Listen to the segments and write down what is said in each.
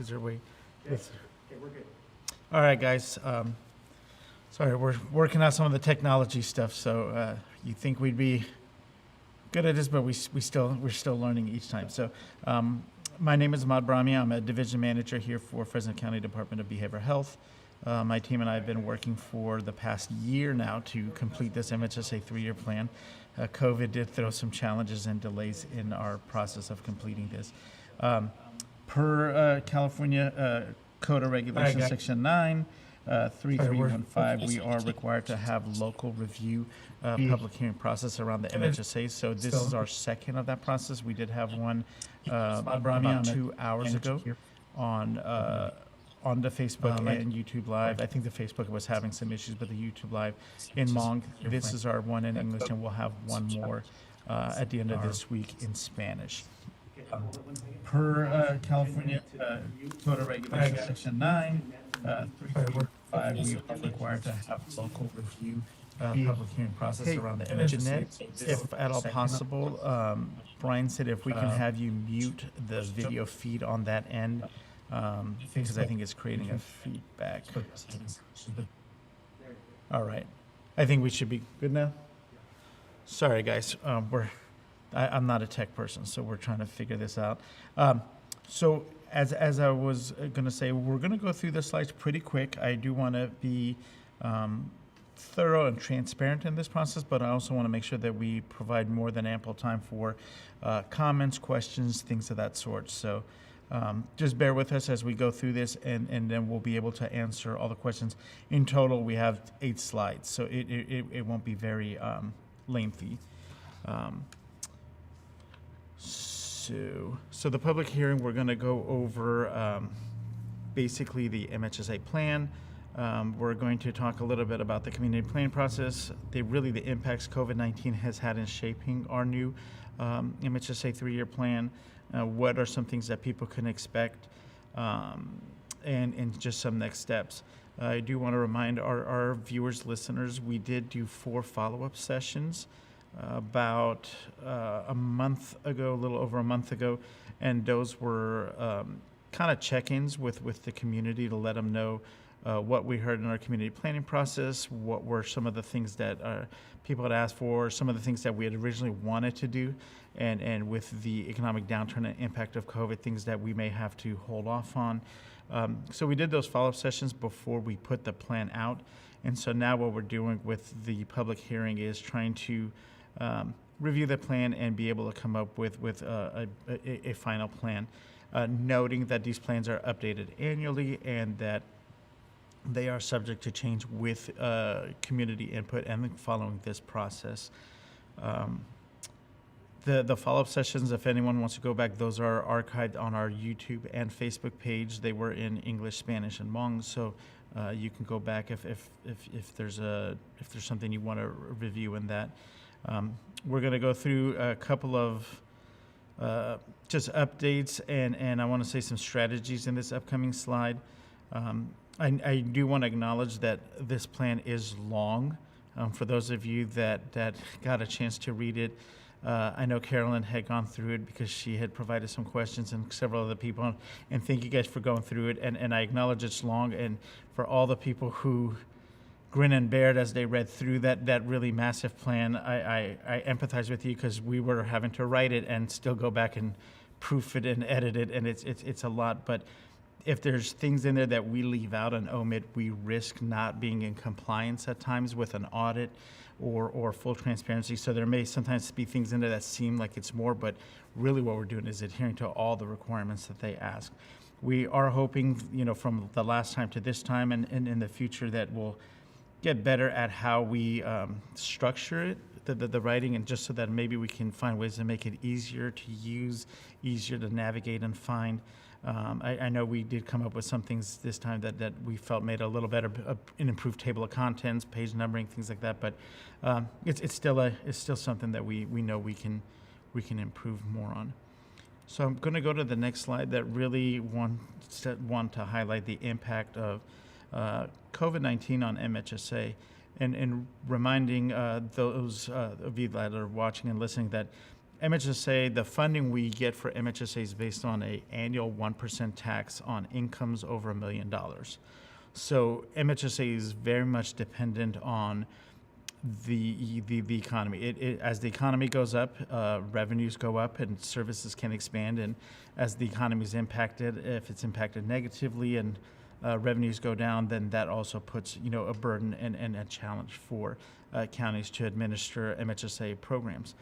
Is there a way? Okay, we're good. All right, guys. Sorry, we're working out some of the technology stuff. So you think we'd be good at this, but we're still learning each time. So my name is Ahmad Brahmi. I'm a division manager here for Fresno County Department of Behavioral Health. My team and I have been working for the past year now to complete this MHSA 3-year plan. COVID did throw some challenges and delays in our process of completing this. Per California Code of Regulations, Section 9, 3315, we are required to have local review public hearing process around the MHSA. So this is our second of that process. We did have one about 2 hours ago on the Facebook and YouTube Live. I think the Facebook was having some issues, but the YouTube Live in Hmong. This is our one in English, and we'll have one more at the end of this week in Spanish. Per California Code of Regulations, Section 9, 335, we are required to have local review public hearing process around the MHSA. If at all possible, Brian said if we can have you mute the video feed on that end, because I think it's creating a feedback. All right. I think we should be good now. Sorry, guys. I'm not a tech person, so we're trying to figure this out. So as I was going to say, we're going to go through the slides pretty quick. I do want to be thorough and transparent in this process, but I also want to make sure that we provide more than ample time for comments, questions, things of that sort. So just bear with us as we go through this, and then we'll be able to answer all the questions. In total, we have 8 slides, so it won't be very lengthy. So the public hearing, we're going to go over basically the MHSA plan. We're going to talk a little bit about the community planning process, the impacts COVID-19 has had in shaping our new MHSA 3-year plan. What are some things that people can expect, and just some next steps. I do want to remind our viewers, listeners, we did do 4 follow-up sessions about a month ago, a little over a month ago, and those were kind of check-ins with the community to let them know what we heard in our community planning process, what were some of the things that people had asked for, some of the things that we had originally wanted to do, and with the economic downturn and impact of COVID, things that we may have to hold off on. So we did those follow-up sessions before we put the plan out, and so now what we're doing with the public hearing is trying to review the plan and be able to come up with a final plan, noting that these plans are updated annually and that they are subject to change with community input and following this process. The follow-up sessions, if anyone wants to go back, those are archived on our YouTube and Facebook page. They were in English, Spanish, and Hmong, so you can go back if there's something you want to review in that. We're going to go through a couple of just updates, and I want to say some strategies in this upcoming slide. I do want to acknowledge that this plan is long. For those of you that got a chance to read it, I know Carolyn had gone through it because she had provided some questions, and several other people, and thank you guys for going through it. And I acknowledge it's long, and for all the people who grin and bear it as they read through that really massive plan, I empathize with you, because we were having to write it and still go back and proof it and edit it, and it's a lot. But if there's things in there that we leave out and omit, we risk not being in compliance at times with an audit or full transparency. So there may sometimes be things in there that seem like it's more, but really what we're doing is adhering to all the requirements that they ask. We are hoping, from the last time to this time and in the future, that we'll get better at how we structure it, the writing, and just so that maybe we can find ways to make it easier to use, easier to navigate and find. I know we did come up with some things this time that we felt made a little better, an improved table of contents, page numbering, things like that. But it's still something that we know we can improve more on. So I'm going to go to the next slide that really want to highlight the impact of COVID-19 on MHSA, and reminding those of you that are watching and listening that MHSA, the funding we get for MHSA is based on a annual 1% tax on incomes over $1 million. So MHSA is very much dependent on the economy. As the economy goes up, revenues go up and services can expand. And as the economy is impacted, if it's impacted negatively and revenues go down, then that also puts a burden and a challenge for counties to administer MHSA programs.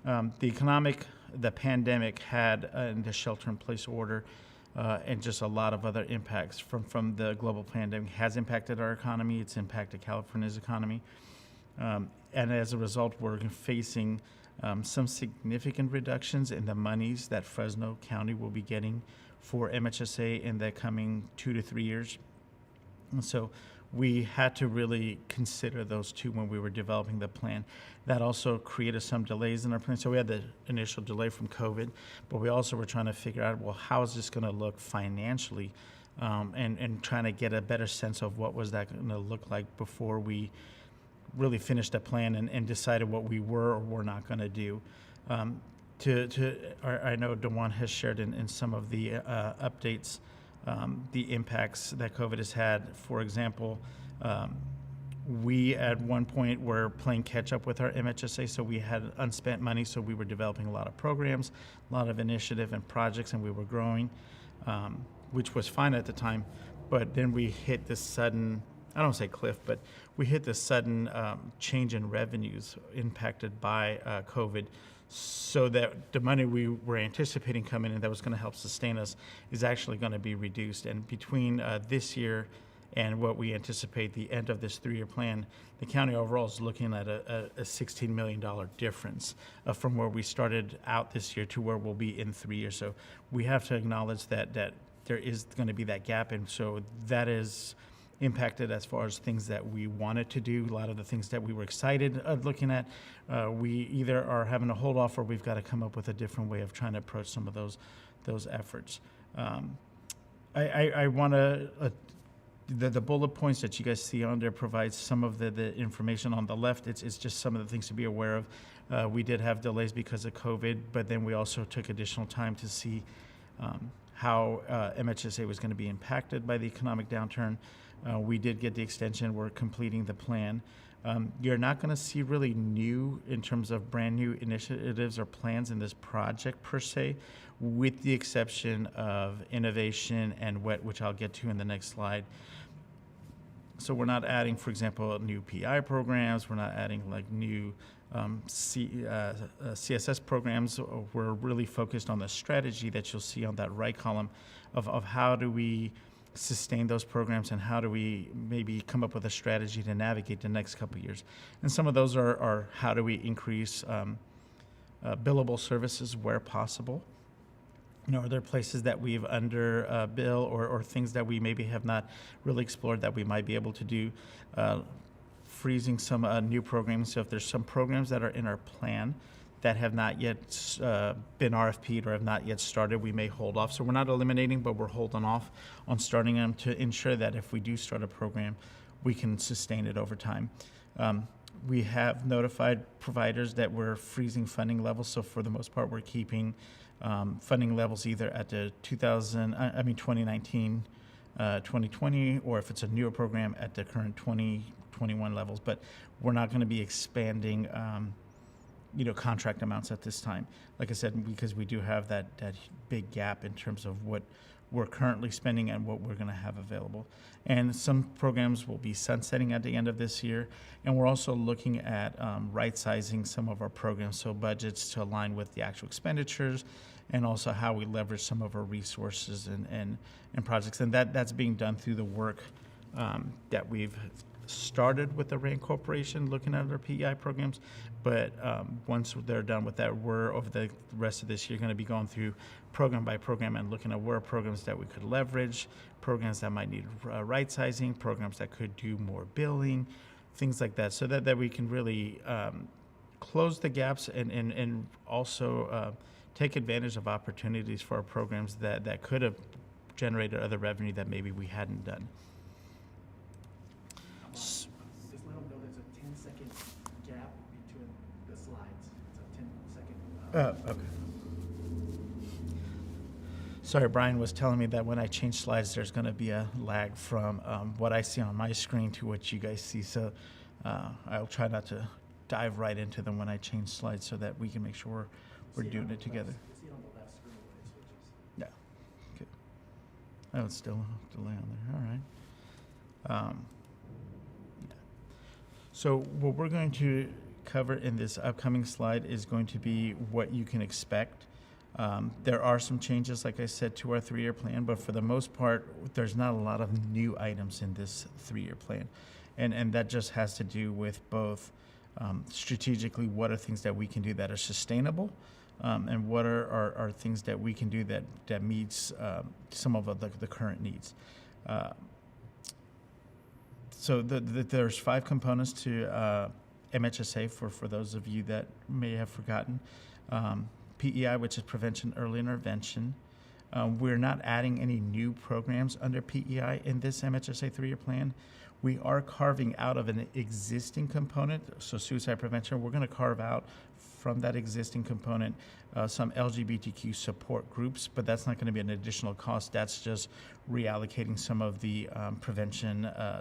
The pandemic had the shelter-in-place order and just a lot of other impacts from the global pandemic has impacted our economy. It's impacted California's economy. And as a result, we're facing some significant reductions in the monies that Fresno County will be getting for MHSA in the coming 2 to 3 years. And so we had to really consider those two when we were developing the plan. That also created some delays in our plan. So we had the initial delay from COVID, but we also were trying to figure out, well, how is this going to look financially, and trying to get a better sense of what was that going to look like before we really finished the plan and decided what we were or were not going to do. I know DeJuan has shared in some of the updates the impacts that COVID has had. For example, we at one point were playing catch up with our MHSA, so we had unspent money, so we were developing a lot of programs, a lot of initiative and projects, and we were growing, which was fine at the time. But then we hit this sudden, I don't say cliff, but we hit this sudden change in revenues impacted by COVID, so that the money we were anticipating coming in that was going to help sustain us is actually going to be reduced. And between this year and what we anticipate the end of this 3-year plan, the county overall is looking at a $16 million difference from where we started out this year to where we'll be in 3 years. So we have to acknowledge that there is going to be that gap, and so that is impacted as far as things that we wanted to do. A lot of the things that we were excited looking at, we either are having to hold off or we've got to come up with a different way of trying to approach some of those efforts. I want to, the bullet points that you guys see on there provides some of the information on the left. It's just some of the things to be aware of. We did have delays because of COVID, but then we also took additional time to see how MHSA was going to be impacted by the economic downturn. We did get the extension. We're completing the plan. You're not going to see really new in terms of brand new initiatives or plans in this project per se, with the exception of innovation and WET, which I'll get to in the next slide. So we're not adding, for example, new PI programs. We're not adding like new CSS programs. We're really focused on the strategy that you'll see on that right column of how do we sustain those programs and how do we maybe come up with a strategy to navigate the next couple of years. And some of those are how do we increase billable services where possible. Are there places that we've under bill or things that we maybe have not really explored that we might be able to do? Freezing some new programs. So if there's some programs that are in our plan that have not yet been RFP'd or have not yet started, we may hold off. So we're not eliminating, but we're holding off on starting them to ensure that if we do start a program, we can sustain it over time. We have notified providers that we're freezing funding levels. So for the most part, we're keeping funding levels either at the 2019, 2020, or if it's a newer program at the current 2021 levels. But we're not going to be expanding contract amounts at this time. Like I said, because we do have that big gap in terms of what we're currently spending and what we're going to have available. And some programs will be sunsetting at the end of this year. And we're also looking at right-sizing some of our programs, so budgets to align with the actual expenditures, and also how we leverage some of our resources and projects. And that's being done through the work that we've started with the RAND Corporation, looking at our PEI programs. But once they're done with that, we're over the rest of this year going to be going through program by program and looking at where programs that we could leverage, programs that might need right sizing, programs that could do more billing, things like that, so that we can really close the gaps and also take advantage of opportunities for our programs that could have generated other revenue that maybe we hadn't done. Just let them know there's a 10-second gap between the slides. It's a 10-second Okay. Sorry, Brian was telling me that when I change slides, there's going to be a lag from what I see on my screen to what you guys see. So I'll try not to dive right into them when I change slides so that we can make sure we're doing it together. See it on the left screen when it switches. Yeah. Good. Oh, it's still a delay on there. All right. Yeah. So what we're going to cover in this upcoming slide is going to be what you can expect. There are some changes, like I said, to our 3-year plan, but for the most part, there's not a lot of new items in this 3-year plan. And that just has to do with both strategically what are things that we can do that are sustainable, and what are things that we can do that meets some of the current needs. So there's 5 components to MHSA for those of you that may have forgotten. PEI, which is Prevention Early Intervention. We're not adding any new programs under PEI in this MHSA 3-year plan. We are carving out of an existing component, so suicide prevention, we're going to carve out from that existing component some LGBTQ support groups, but that's not going to be an additional cost. That's just reallocating some of the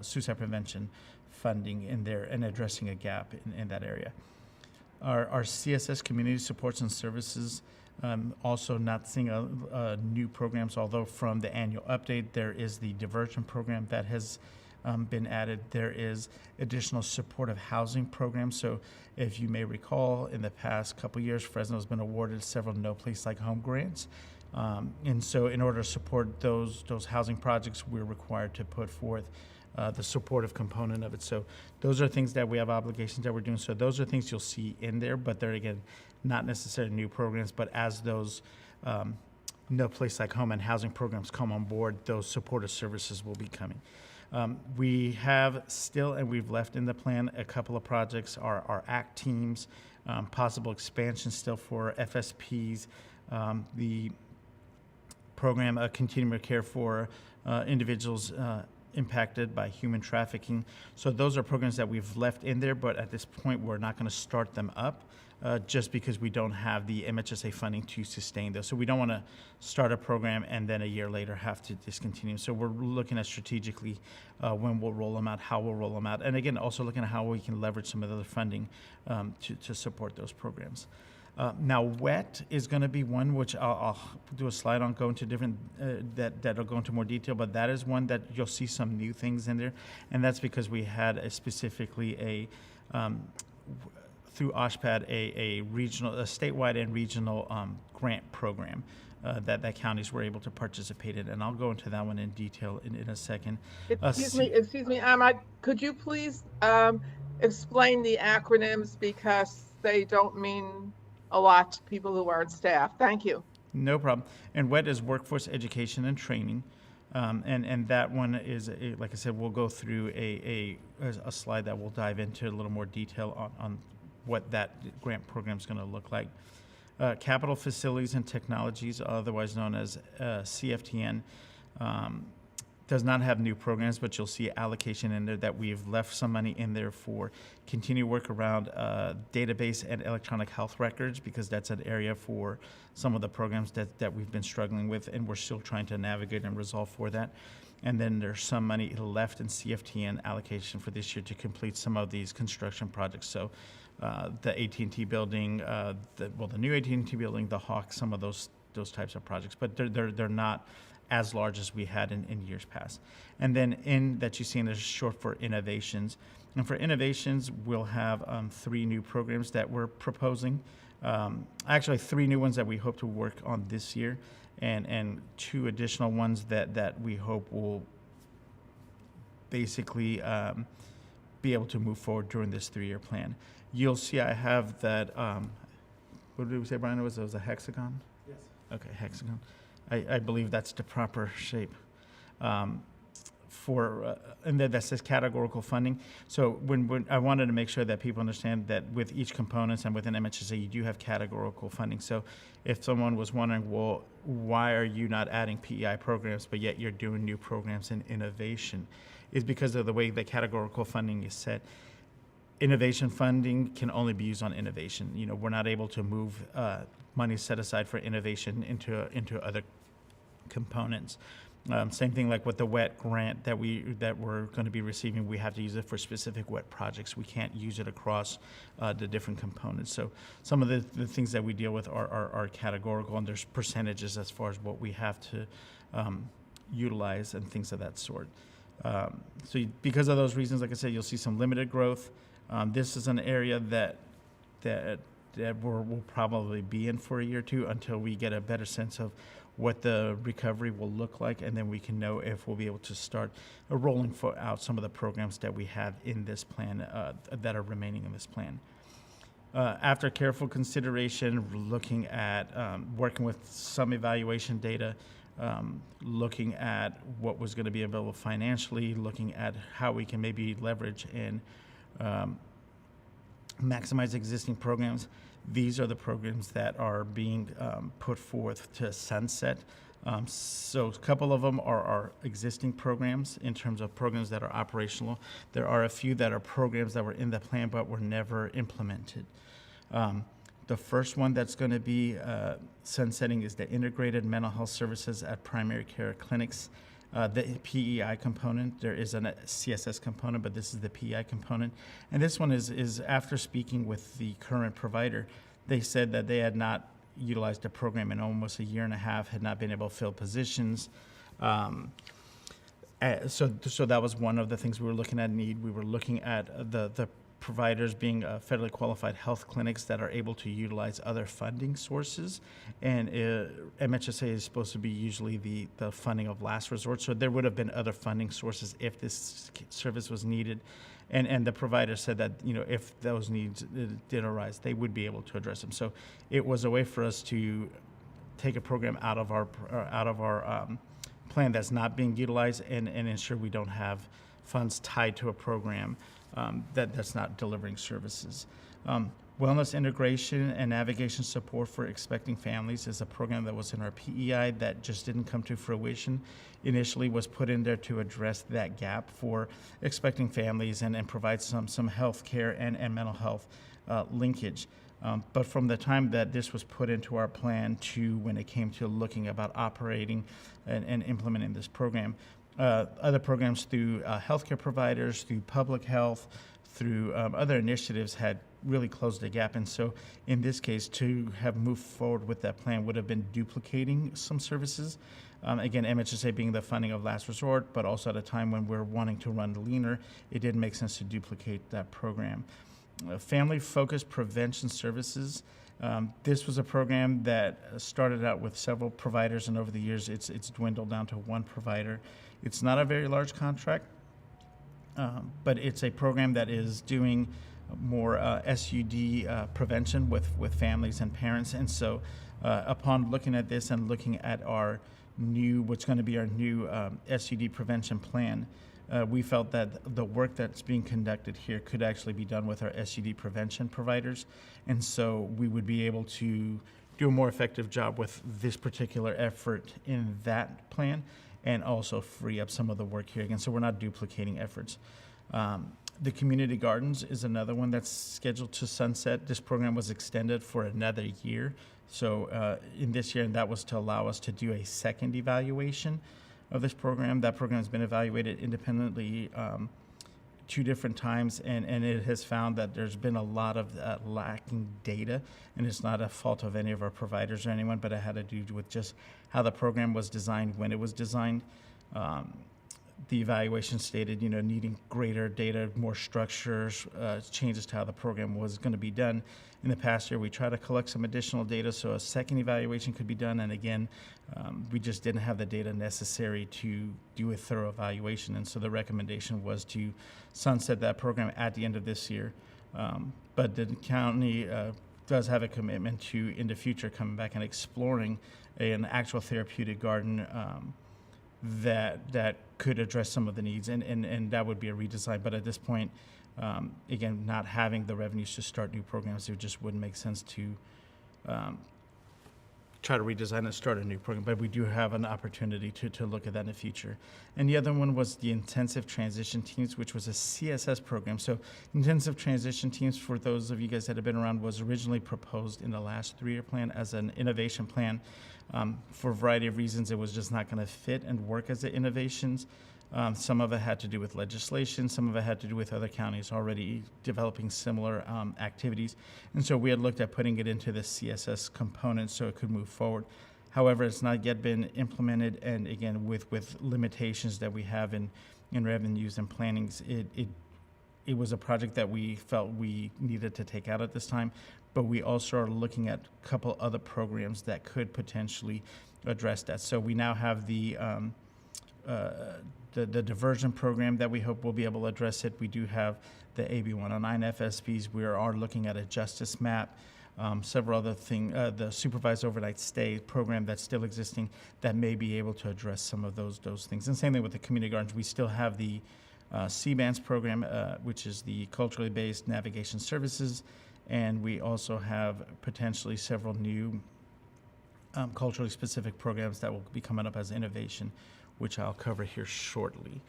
suicide prevention funding in there and addressing a gap in that area. Our CSS community supports and services, also not seeing new programs, although from the annual update, there is the diversion program that has been added. There is additional supportive housing programs. So if you may recall, in the past couple years, Fresno has been awarded several No Place Like Home grants. And so in order to support those housing projects, we're required to put forth the supportive component of it. So those are things that we have obligations that we're doing. So those are things you'll see in there, but they're, again, not necessarily new programs, but as those No Place Like Home and housing programs come on board, those supportive services will be coming. We have still, and we've left in the plan, a couple of projects, our ACT teams, possible expansion still for FSPs, the program, Continuum of Care for individuals impacted by human trafficking. So those are programs that we've left in there, but at this point, we're not going to start them up just because we don't have the MHSA funding to sustain those. So we don't want to start a program and then a year later have to discontinue. So we're looking at strategically when we'll roll them out, how we'll roll them out, and again, also looking at how we can leverage some of the other funding to support those programs. Now, WET is going to be one which I'll do a slide on, go into different, that'll go into more detail, but that is one that you'll see some new things in there, and that's because we had specifically through OSHPAD, a statewide and regional grant program that counties were able to participate in, and I'll go into that one in detail in a second. Excuse me, could you please explain the acronyms, because they don't mean a lot to people who aren't staff. Thank you. No problem. And WET is Workforce Education and Training. And that one is, like I said, we'll go through a slide that will dive into a little more detail on what that grant program is going to look like. Capital Facilities and Technologies, otherwise known as CFTN, does not have new programs, but you'll see allocation in there that we've left some money in there for continued work around database and electronic health records, because that's an area for some of the programs that we've been struggling with, and we're still trying to navigate and resolve for that. And then there's some money left in CFTN allocation for this year to complete some of these construction projects. So the AT&T building, the new AT&T building, the Hawk, some of those types of projects, but they're not as large as we had in years past. And then in that you see in this short for innovations. And for innovations, we'll have 3 new programs that we're proposing. Actually 3 new ones that we hope to work on this year, and 2 additional ones that we hope will basically be able to move forward during this 3-year plan. You'll see I have that, what did we say, Brian? It was a hexagon? Yes. Okay, hexagon. I believe that's the proper shape. And then that says categorical funding. So when I wanted to make sure that people understand that with each component and within MHSA, you do have categorical funding. So if someone was wondering, well, why are you not adding PEI programs, but yet you're doing new programs in innovation, is because of the way the categorical funding is set. innovation funding can only be used on innovation. You know, we're not able to move money set aside for innovation into other components. Same thing like with the WET grant that we're going to be receiving. We have to use it for specific WET projects. We can't use it across the different components. So some of the things that we deal with are categorical, and there's percentages as far as what we have to utilize and things of that sort. Because of those reasons, like I said, you'll see some limited growth. This is an area that we'll probably be in for a year or two until we get a better sense of what the recovery will look like, and then we can know if we'll be able to start rolling out some of the programs that we have in this plan that are remaining in this plan. After careful consideration, looking at working with some evaluation data, looking at what was going to be available financially, looking at how we can maybe leverage and maximize existing programs. These are the programs that are being put forth to sunset. So a couple of them are our existing programs in terms of programs that are operational. There are a few that are programs that were in the plan but were never implemented. The first one that's going to be sunsetting is the integrated mental health services at primary care clinics. The PEI component, there is a CSS component, but this is the PEI component. And this one is after speaking with the current provider, they said that they had not utilized the program in almost a year and a half, had not been able to fill positions. So that was one of the things we were looking at need. We were looking at the providers being federally qualified health clinics that are able to utilize other funding sources. And MHSA is supposed to be usually the funding of last resort. So there would have been other funding sources if this service was needed. And the provider said that, you know, if those needs did arise, they would be able to address them. So it was a way for us to take a program out of our plan that's not being utilized and ensure we don't have funds tied to a program that's not delivering services. Wellness integration and navigation support for expecting families is a program that was in our PEI that just didn't come to fruition. Initially was put in there to address that gap for expecting families and provide some health care and mental health linkage. But from the time that this was put into our plan to when it came to looking about operating and implementing this program, other programs through healthcare providers, through public health, through other initiatives had really closed the gap. And so in this case, to have moved forward with that plan would have been duplicating some services. Again, MHSA being the funding of last resort, but also at a time when we're wanting to run leaner, it didn't make sense to duplicate that program. Family-focused prevention services. This was a program that started out with several providers, and over the years, it's dwindled down to one provider. It's not a very large contract, but it's a program that is doing more SUD prevention with families and parents. And so upon looking at this and looking at what's going to be our new SUD prevention plan, we felt that the work that's being conducted here could actually be done with our SUD prevention providers. And so we would be able to do a more effective job with this particular effort in that plan and also free up some of the work here again. So we're not duplicating efforts. The community gardens is another one that's scheduled to sunset. This program was extended for another year. So in this year, and that was to allow us to do a second evaluation of this program. That program has been evaluated independently 2 different times, and it has found that there's been a lot of lacking data, and it's not a fault of any of our providers or anyone, but it had to do with just how the program was designed when it was designed. The evaluation stated, needing greater data, more structures, changes to how the program was going to be done. In the past year, we tried to collect some additional data so a second evaluation could be done. And again, we just didn't have the data necessary to do a thorough evaluation. And so the recommendation was to sunset that program at the end of this year. But the county does have a commitment to, in the future, coming back and exploring an actual therapeutic garden that could address some of the needs, and that would be a redesign. But at this point, again, not having the revenues to start new programs, it just wouldn't make sense to try to redesign and start a new program, but we do have an opportunity to look at that in the future. And the other one was the intensive transition teams, which was a CSS program. So intensive transition teams, for those of you guys that have been around, was originally proposed in the last 3-year plan as an innovation plan. For a variety of reasons, it was just not going to fit and work as the innovations. Some of it had to do with legislation. Some of it had to do with other counties already developing similar activities. And so we had looked at putting it into the CSS component so it could move forward. However, it's not yet been implemented. And again, with limitations that we have in revenues and plannings, it was a project that we felt we needed to take out at this time. But we also are looking at a couple other programs that could potentially address that. So we now have the diversion program that we hope will be able to address it. We do have the AB 109 FSPs. We are looking at a justice map, several other things, the supervised overnight stay program that's still existing that may be able to address some of those things. And same thing with the community gardens. We still have the CBANS program, which is the culturally based navigation services. And we also have potentially several new culturally specific programs that will be coming up as innovation, which I'll cover here shortly.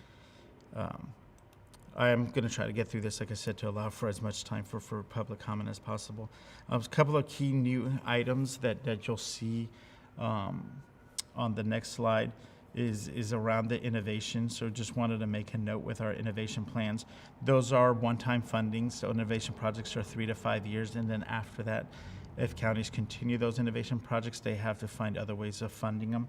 I am going to try to get through this, like I said, to allow for as much time for public comment as possible. A couple of key new items that you'll see on the next slide is around the innovation. So just wanted to make a note with our innovation plans. Those are one-time funding, so innovation projects are 3 to 5 years, and then after that, if counties continue those innovation projects, they have to find other ways of funding them.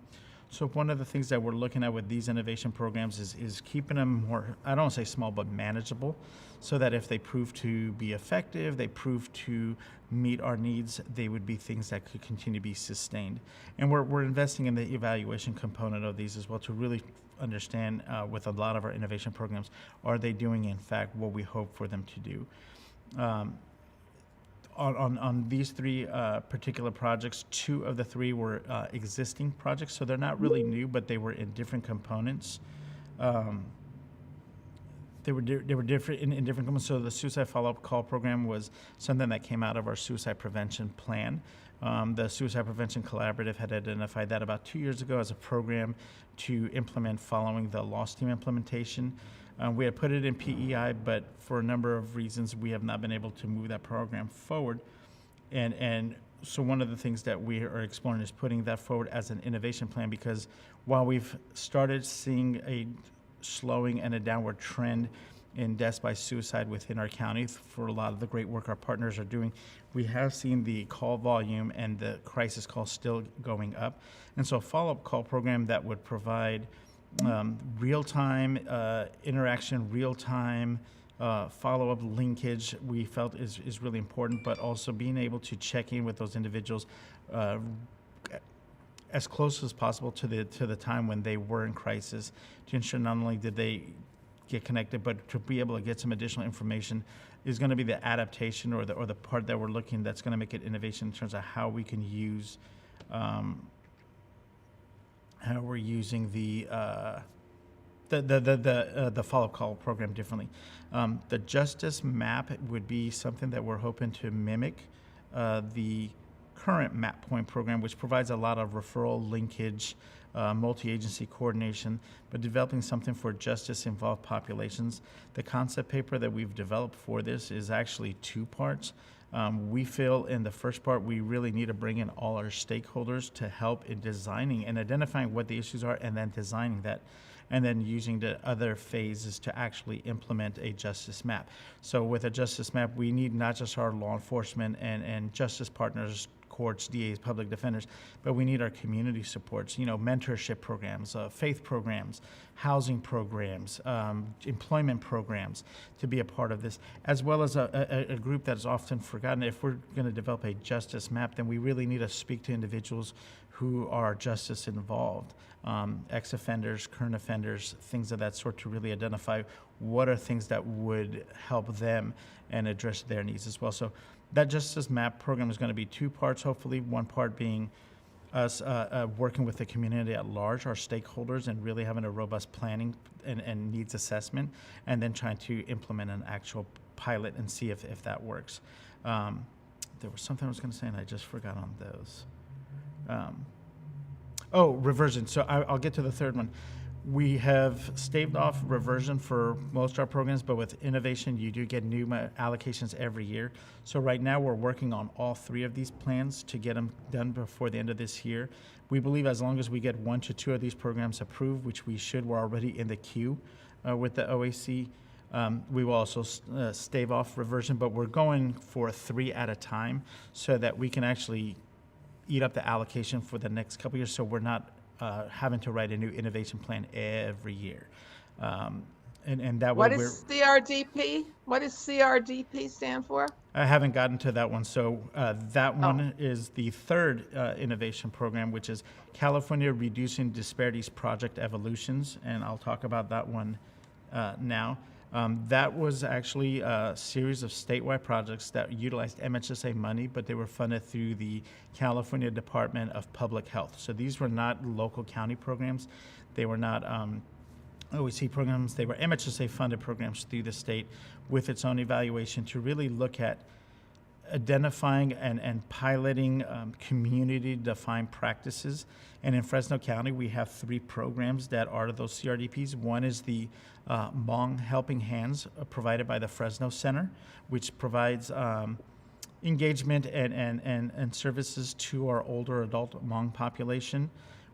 So one of the things that we're looking at with these innovation programs is keeping them more, I don't want to say small, but manageable, so that if they prove to be effective, they prove to meet our needs, they would be things that could continue to be sustained. And we're investing in the evaluation component of these as well to really understand with a lot of our innovation programs, are they doing in fact what we hope for them to do? On these 3 particular projects, 2 of the 3 were existing projects, so they're not really new, but they were in different components. They were different in different components. So the suicide follow-up call program was something that came out of our suicide prevention plan. The Suicide Prevention Collaborative had identified that about 2 years ago as a program to implement following the loss team implementation. We had put it in PEI, but for a number of reasons, we have not been able to move that program forward. And so one of the things that we are exploring is putting that forward as an innovation plan, because while we've started seeing a slowing and a downward trend in deaths by suicide within our county for a lot of the great work our partners are doing, we have seen the call volume and the crisis call still going up. And so a follow-up call program that would provide real-time interaction, real-time follow-up linkage, we felt is really important, but also being able to check in with those individuals as close as possible to the time when they were in crisis, to ensure not only did they get connected, but to be able to get some additional information is going to be the adaptation or the part that we're looking that's going to make it innovation in terms of how we can use how we're using the follow-up call program differently. The justice map would be something that we're hoping to mimic the current map point program, which provides a lot of referral linkage, multi-agency coordination, but developing something for justice-involved populations. The concept paper that we've developed for this is actually 2 parts. We feel in the first part, we really need to bring in all our stakeholders to help in designing and identifying what the issues are, and then designing that, and then using the other phases to actually implement a justice map. So with a justice map, we need not just our law enforcement and justice partners, courts, DAs, public defenders, but we need our community supports, mentorship programs, faith programs, housing programs, employment programs to be a part of this, as well as a group that is often forgotten. If we're going to develop a justice map, then we really need to speak to individuals who are justice involved, ex-offenders, current offenders, things of that sort, to really identify what are things that would help them and address their needs as well. So that justice map program is going to be 2 parts, hopefully. One part being us working with the community at large, our stakeholders, and really having a robust planning and needs assessment, and then trying to implement an actual pilot and see if that works. There was something I was going to say, and I just forgot on those. Reversion. So I'll get to the third one. We have staved off reversion for most of our programs, but with innovation, you do get new allocations every year. So right now, we're working on all three of these plans to get them done before the end of this year. We believe as long as we get 1 to 2 of these programs approved, which we should, we're already in the queue with the OAC. We will also stave off reversion, but we're going for 3 at a time so that we can actually eat up the allocation for the next couple years, so we're not having to write a new innovation plan every year. And that way What is CRDP? What does CRDP stand for? I haven't gotten to that one. So that one is the third innovation program, which is California Reducing Disparities Project Evolutions, and I'll talk about that one now. That was actually a series of statewide projects that utilized MHSA money, but they were funded through the California Department of Public Health. So these were not local county programs. They were not OEC programs. They were MHSA funded programs through the state with its own evaluation to really look at identifying and piloting community-defined practices. And in Fresno County, we have 3 programs that are those CRDPs. One is the Hmong Helping Hands provided by the Fresno Center, which provides engagement and services to our older adult Hmong population.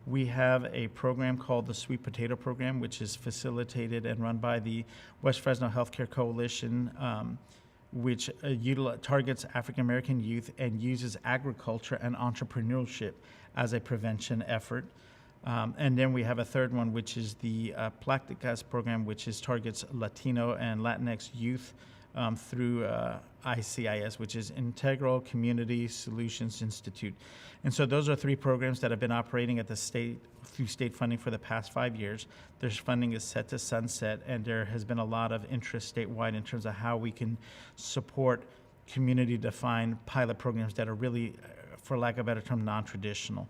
We have a program called the Sweet Potato Program, which is facilitated and run by the West Fresno Healthcare Coalition, which targets African American youth and uses agriculture and entrepreneurship as a prevention effort. And then we have a third one, which is the Pláticas program, which targets Latino and Latinx youth through ICIS, which is Integral Community Solutions Institute. And so those are 3 programs that have been operating at the state through state funding for the past 5 years. Their funding is set to sunset, and there has been a lot of interest statewide in terms of how we can support community-defined pilot programs that are really, for lack of a better term, non-traditional,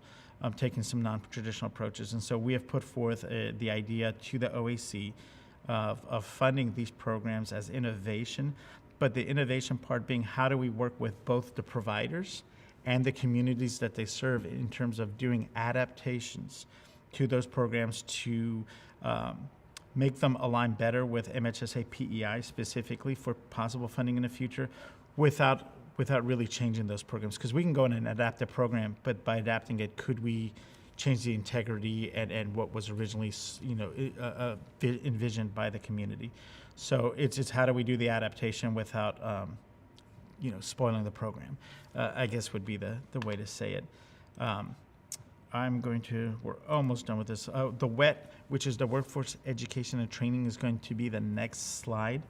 taking some non-traditional approaches. And so we have put forth the idea to the OAC of funding these programs as innovation, but the innovation part being how do we work with both the providers and the communities that they serve in terms of doing adaptations to those programs to make them align better with MHSA PEI specifically for possible funding in the future without really changing those programs. Because we can go in and adapt the program, but by adapting it, could we change the integrity and what was originally envisioned by the community? So it's how do we do the adaptation without spoiling the program, I guess would be the way to say it. We're almost done with this. The WET, which is the Workforce Education and Training, is going to be the next slide.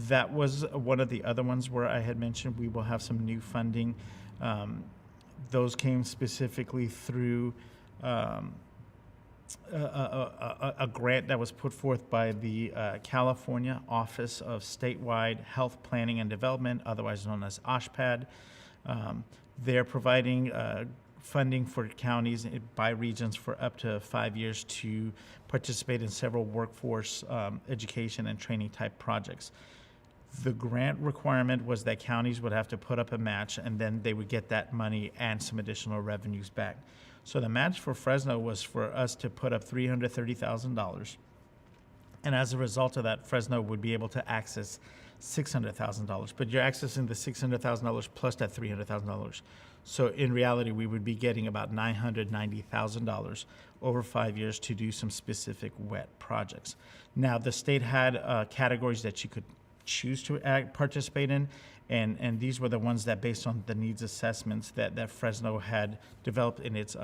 That was one of the other ones where I had mentioned we will have some new funding. Those came specifically through a grant that was put forth by the California Office of Statewide Health Planning and Development, otherwise known as OSHPAD. They're providing funding for counties by regions for up to 5 years to participate in several workforce education and training type projects. The grant requirement was that counties would have to put up a match, and then they would get that money and some additional revenues back. So the match for Fresno was for us to put up $330,000. And as a result of that, Fresno would be able to access $600,000. But you're accessing the $600,000 plus that $300,000. So in reality, we would be getting about $990,000 over 5 years to do some specific WET projects. Now, the state had categories that you could choose to participate in, and these were the ones that, based on the needs assessments that Fresno had developed in its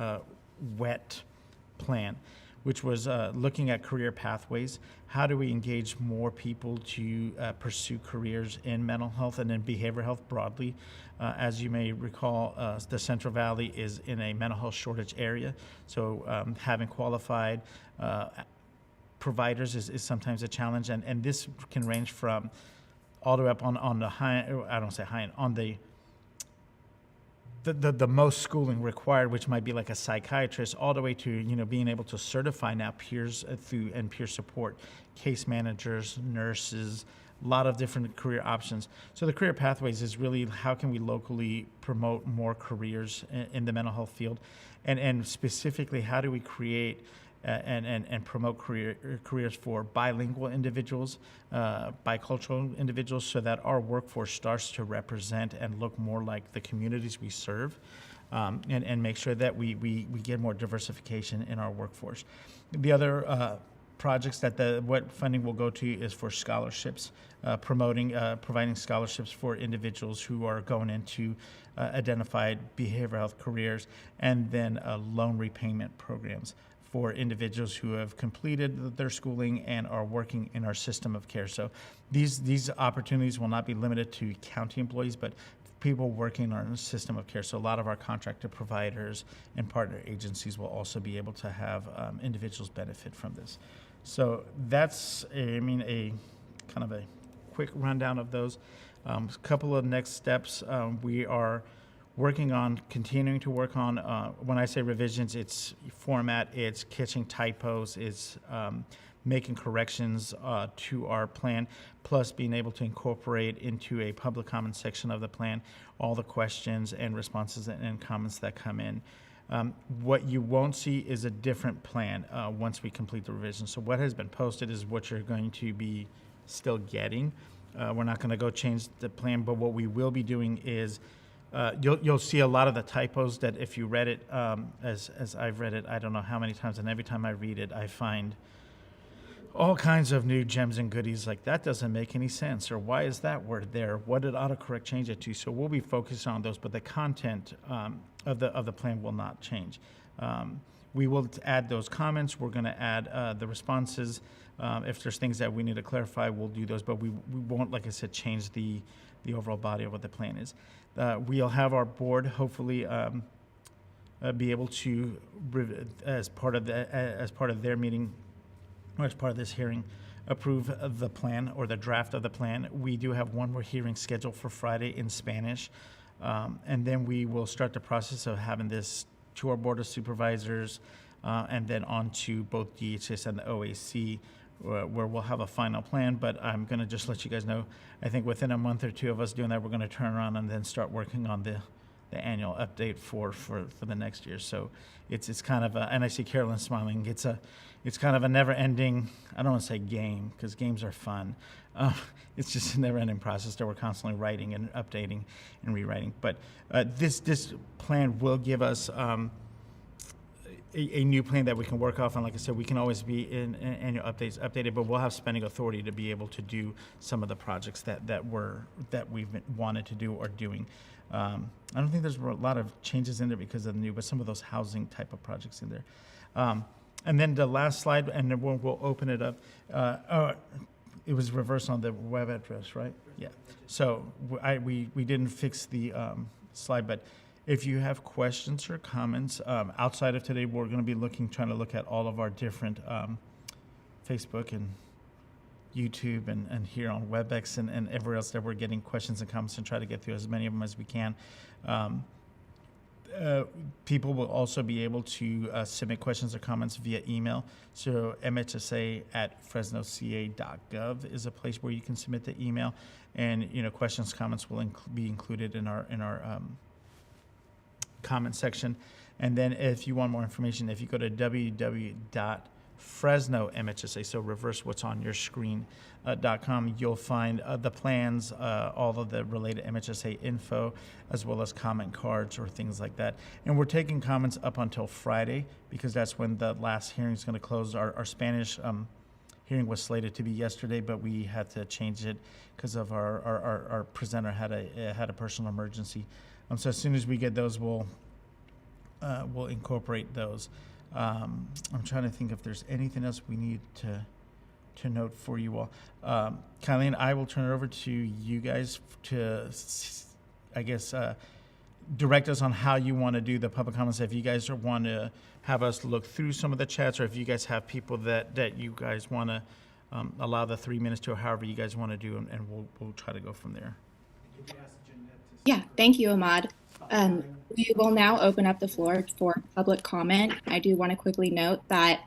WET plan, which was looking at career pathways. How do we engage more people to pursue careers in mental health and in behavioral health broadly? As you may recall, the Central Valley is in a mental health shortage area, so having qualified providers is sometimes a challenge, and this can range from all the way up on the high, I don't say high end, on the most schooling required, which might be like a psychiatrist, all the way to being able to certify now peers through and peer support, case managers, nurses, lot of different career options. So the career pathways is really how can we locally promote more careers in the mental health field, and specifically how do we create and promote careers for bilingual individuals, bicultural individuals, so that our workforce starts to represent and look more like the communities we serve, and make sure that we get more diversification in our workforce. The other projects that what funding will go to is for scholarships, providing scholarships for individuals who are going into identified behavioral health careers, and then loan repayment programs for individuals who have completed their schooling and are working in our system of care. So these opportunities will not be limited to county employees, but people working in our system of care. So a lot of our contracted providers and partner agencies will also be able to have individuals benefit from this. So that's, a kind of a quick rundown of those. A couple of next steps. We are working on, continuing to work on, when I say revisions, it's format, it's catching typos, it's making corrections to our plan, plus being able to incorporate into a public comment section of the plan all the questions and responses and comments that come in. What you won't see is a different plan once we complete the revision. So what has been posted is what you're going to be still getting. We're not going to go change the plan, but what we will be doing is you'll see a lot of the typos that if you read it, as I've read it, I don't know how many times, and every time I read it, I find all kinds of new gems and goodies, like that doesn't make any sense, or why is that word there? What did autocorrect change it to? So we'll be focused on those, but the content of the plan will not change. We will add those comments. We're going to add the responses. If there's things that we need to clarify, we'll do those, but we won't, like I said, change the overall body of what the plan is. We'll have our board hopefully be able to, as part of their meeting, or as part of this hearing, approve the plan or the draft of the plan. We do have one more hearing scheduled for Friday in Spanish, and then we will start the process of having this to our Board of Supervisors, and then on to both DHS and the OAC, where we'll have a final plan. But I'm going to just let you guys know, I think within a month or two of us doing that, we're going to turn around and then start working on the annual update for the next year. So it's kind of a, and I see Carolyn smiling, it's kind of a never-ending, I don't want to say game, because games are fun. It's just a never-ending process that we're constantly writing and updating and rewriting. But this plan will give us a new plan that we can work off. And like I said, we can always be in annual updates updated, but we'll have spending authority to be able to do some of the projects that we've wanted to do or doing. I don't think there's a lot of changes in there because of the new, but some of those housing type of projects in there. And then the last slide, and then we'll open it up. It was reversed on the web address, right? Yeah. So we didn't fix the slide, but if you have questions or comments outside of today, we're going to be trying to look at all of our different Facebook and YouTube and here on WebEx and everywhere else that we're getting questions and comments, and try to get through as many of them as we can. People will also be able to submit questions or comments via email. So MHSA@fresnoca.gov is a place where you can submit the email, and questions, comments will be included in our comment section. And then if you want more information, if you go to www.fresnomhsa, so reverse what's on your screen, .com, you'll find the plans, all of the related MHSA info, as well as comment cards or things like that. And we're taking comments up until Friday, because that's when the last hearing is going to close. Our Spanish hearing was slated to be yesterday, but we had to change it because of our presenter had a personal emergency. So as soon as we get those, we'll incorporate those. I'm trying to think if there's anything else we need to note for you all. Kylie, I will turn it over to you guys to, I guess, direct us on how you want to do the public comments. If you guys want to have us look through some of the chats, or if you guys have people that you guys want to allow the 3 minutes to, or however you guys want to do, and we'll try to go from there. Yeah, thank you, Ahmad. We will now open up the floor for public comment. I do want to quickly note that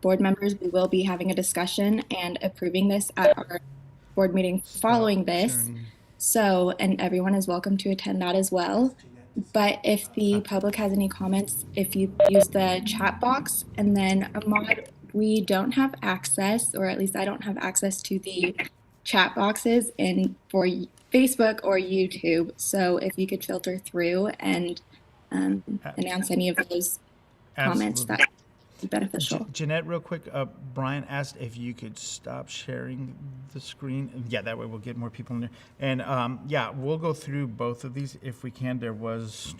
board members, we will be having a discussion and approving this at our board meeting following this. Sharing. So, and everyone is welcome to attend that as well. But if the public has any comments, if you use the chat box, and then Ahmad, we don't have access, or at least I don't have access to the chat boxes in for Facebook or YouTube. So if you could filter through and announce any of those comments, Absolutely. that would be beneficial. Jeanette, real quick, Brian asked if you could stop sharing the screen. Yeah, that way we'll get more people in there. And yeah, we'll go through both of these if we can. There was...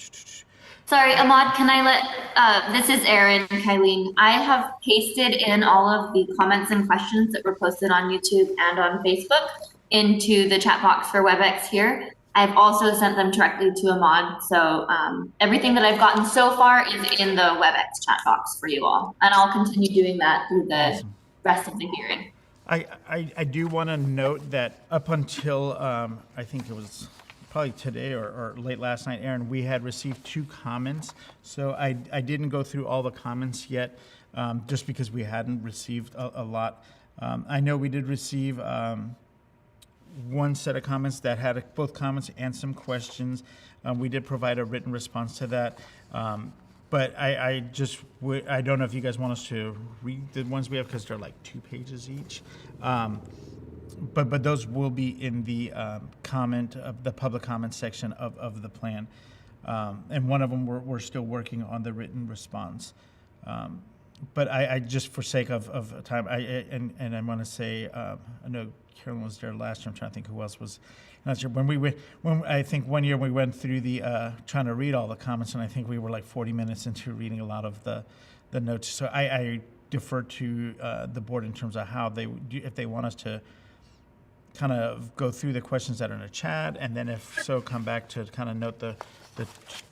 Sorry, Ahmad, can I this is Erin, Kylene. I have pasted in all of the comments and questions that were posted on YouTube and on Facebook into the chat box for WebEx here. I've also sent them directly to Ahmad. So everything that I've gotten so far is in the WebEx chat box for you all. And I'll continue doing that through the rest of the hearing. I do want to note that up until, I think it was probably today or late last night, Aaron, we had received 2 comments. So I didn't go through all the comments yet, just because we hadn't received a lot. I know we did receive one set of comments that had both comments and some questions. We did provide a written response to that. But I don't know if you guys want us to read the ones we have, because they're like 2 pages each. But those will be in the the public comment section of the plan. And one of them we're still working on the written response. But I just, for sake of time, I want to say, I know Carolyn was there last year. I'm trying to think who else was. Not sure. I think one year we went through the trying to read all the comments, and I think we were like 40 minutes into reading a lot of the notes. So I defer to the board in terms of how they do, if they want us to kind of go through the questions that are in the chat, and then if so, come back to kind of note the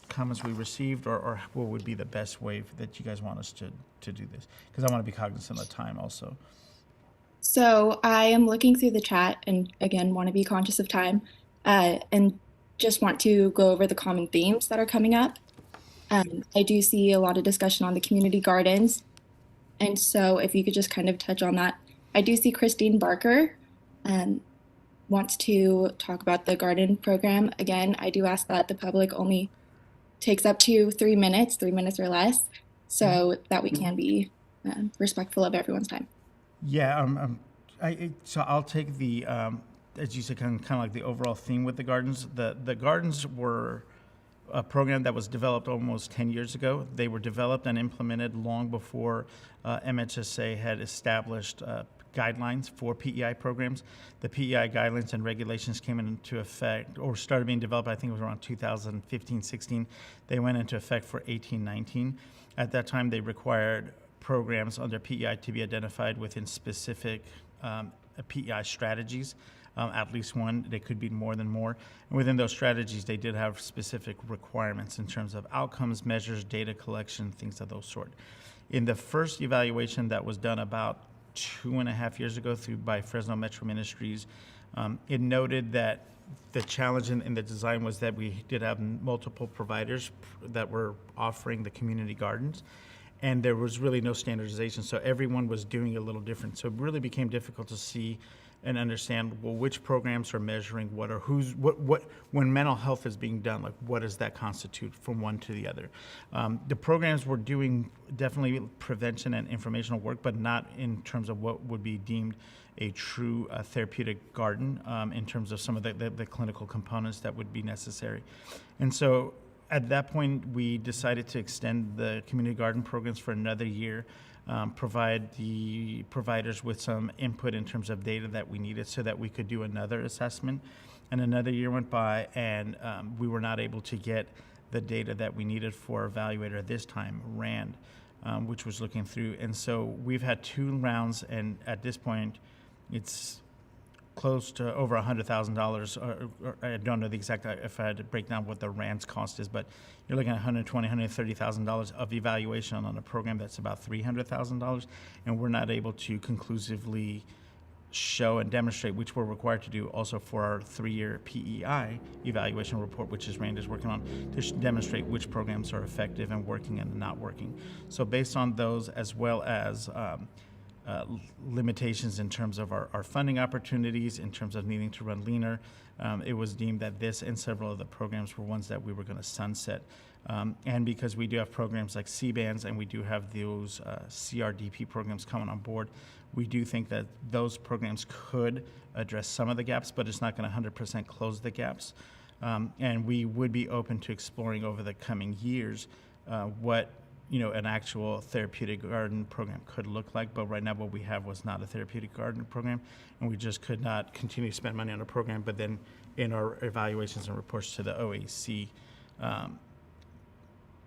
comments we received, or what would be the best way that you guys want us to do this, because I want to be cognizant of time also. So I am looking through the chat, and again, want to be conscious of time, and just want to go over the common themes that are coming up. I do see a lot of discussion on the community gardens, and so if you could just kind of touch on that. I do see Christine Barker wants to talk about the garden program. Again, I do ask that the public only takes up to 3 minutes or less, so that we can be respectful of everyone's time. Yeah, so I'll take the, as you said, kind of like the overall theme with the gardens. The gardens were a program that was developed almost 10 years ago. They were developed and implemented long before MHSA had established guidelines for PEI programs. The PEI guidelines and regulations came into effect, or started being developed, I think it was around 2015-16. They went into effect for 18-19. At that time, they required programs under PEI to be identified within specific PEI strategies, at least one. They could be more than more. And within those strategies, they did have specific requirements in terms of outcomes, measures, data collection, things of those sort. In the first evaluation that was done about 2.5 years ago by Fresno Metro Ministries, it noted that the challenge in the design was that we did have multiple providers that were offering the community gardens, and there was really no standardization, so everyone was doing a little different. So it really became difficult to see and understand, well, which programs are measuring what, or what when mental health is being done, like what does that constitute from one to the other. The programs were doing definitely prevention and informational work, but not in terms of what would be deemed a true therapeutic garden, in terms of some of the clinical components that would be necessary. And so at that point, we decided to extend the community garden programs for another year, provide the providers with some input in terms of data that we needed so that we could do another assessment. And another year went by, and we were not able to get the data that we needed for evaluator this time, RAND, which was looking through. And so we've had 2 rounds, and at this point, it's close to over $100,000. Or I don't know the exact, if I had to break down what the RAND's cost is, but you're looking at $120,000, $130,000 of evaluation on a program that's about $300,000, and we're not able to conclusively show and demonstrate, which we're required to do also for our 3-year PEI evaluation report, which is RAND is working on, to demonstrate which programs are effective and working and not working. So based on those, as well as limitations in terms of our funding opportunities, in terms of needing to run leaner. It was deemed that this and several of the programs were ones that we were going to sunset. And because we do have programs like C-bands and we do have those CRDP programs coming on board, we do think that those programs could address some of the gaps, but it's not going to 100% close the gaps. And we would be open to exploring over the coming years what an actual therapeutic garden program could look like. But right now what we have was not a therapeutic garden program, and we just could not continue to spend money on a program, but then in our evaluations and reports to the OAC,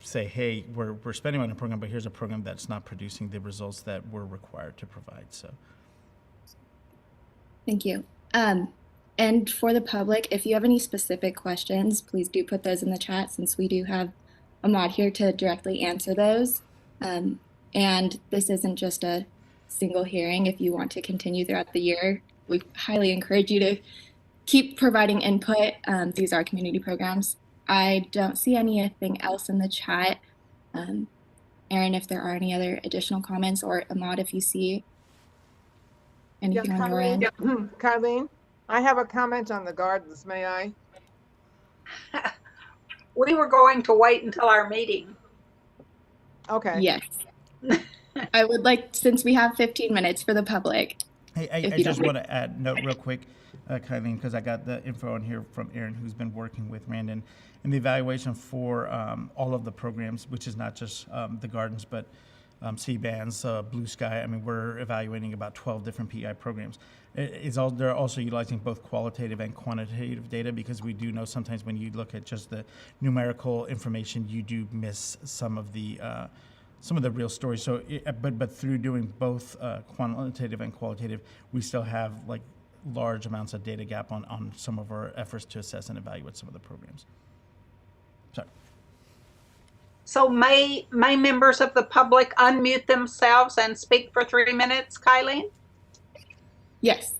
say, hey, we're spending on a program, but here's a program that's not producing the results that we're required to provide. So Thank you. And for the public, if you have any specific questions, please do put those in the chat, since we do have a mod here to directly answer those. And this isn't just a single hearing. If you want to continue throughout the year, we highly encourage you to keep providing input. These are community programs. I don't see anything else in the chat. Erin, if there are any other additional comments, or Ahmad, if you see anything on your end. Carlene, I have a comment on the gardens, may I? We were going to wait until our meeting. Okay. Yes. I would like, since we have 15 minutes for the public. Hey, I just want to add note real quick, Kylene, because I got the info on here from Erin, who's been working with Randon in the evaluation for all of the programs, which is not just the gardens, but C-bands, Blue Sky. I mean, we're evaluating about 12 different PI programs. They're also utilizing both qualitative and quantitative data, because we do know sometimes when you look at just the numerical information, you do miss some of the real stories. So, but through doing both quantitative and qualitative, we still have like large amounts of data gap on some of our efforts to assess and evaluate some of the programs. Sorry. So may members of the public unmute themselves and speak for 3 minutes, Kylene? Yes.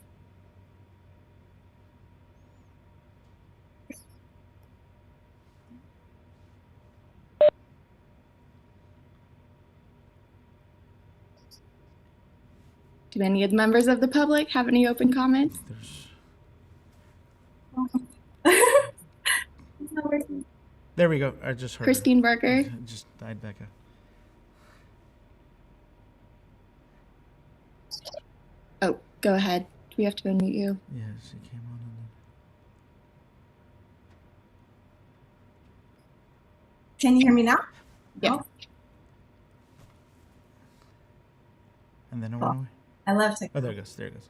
Do any of the members of the public have any open comments? There we go. I just heard Christine Barker. It just died back up. Oh, go ahead. Do we have to unmute you? Yeah, she came on and Can you hear me now? Yes. then it went away. I love Oh, there it goes. There it goes.